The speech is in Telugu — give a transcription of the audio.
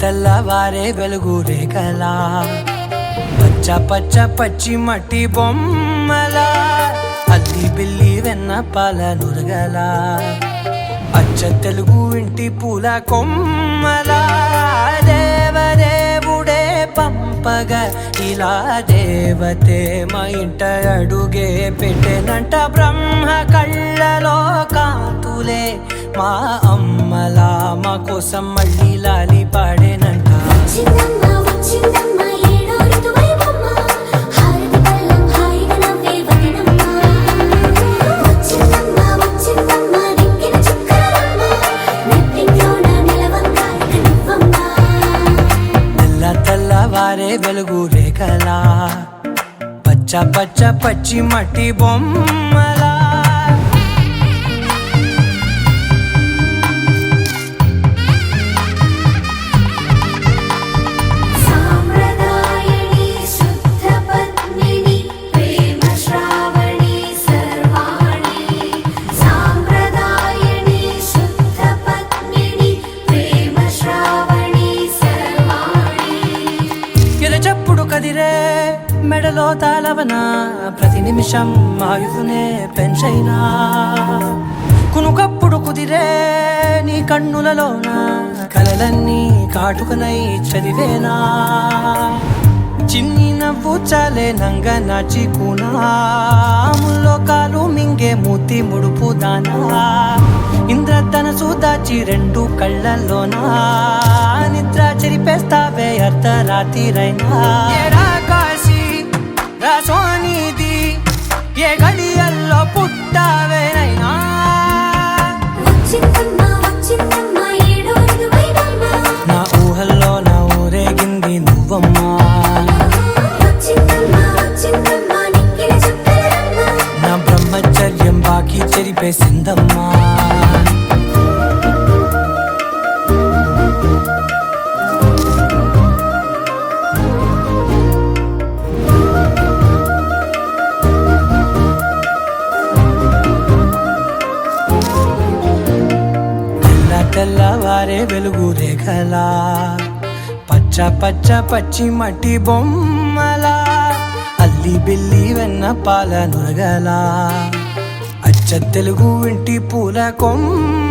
తెల్లవారే వెలుగు రేఖలా పచ్చ పచ్చ పచ్చి మట్టి బొమ్మలా అల్లి బిల్లి వెన్న పాల నురగలా అచ్చ తెలుగు ఇంటి పూల కొమ్మలా దేవదేవుడే పంపగా ఇలా దేవతే మా ఇంట అడుగే పెట్టెనంట బ్రహ్మ కళ్ళలో కాంతులే మా అమ్మలా మా కోసం మళ్ళీ లాలి పాడేనంట. తెల్లవారే వెలుగు రేఖలా పచ్చ పచ్చ పచ్చి మట్టి బొమ్మలా చెప్పుడు కదిరే మెడలో తాళవన ప్రతి నిమిషం ఆయుధునే పెంచైనా కునుకప్పుడు కుదిరే నీ కన్నులలోన కలలన్నీ కాటుకనై చదివేనా చిన్ని నవ్వు చాలే నంగ నాచి కూనాముల్లో కాలు మింగే మూతి ముడుపు దానా ఇంద్రధనసు దాచి రెండు కళ్ళల్లోనా నిద్ర చెరిపేస్తావే అర్ధరాత్రిరైనా ఏడా కాశీ రాసోనిది ఏ గడియల్లో పుట్టావేనైనా నా ఊహల్లో నా ఊరేగింది నువ్వమ్మా నా బ్రహ్మచర్యం బాకీ చెరిపేసిందమ్మా తెల్లవారే వెలుగు రేఖలా పచ్చ పచ్చ పచ్చి మట్టి బొమ్మలా అల్లి బిల్లి వెన్న పాల నురగలా అచ్చ తెలుగు ఇంటి పూల కొమ్మ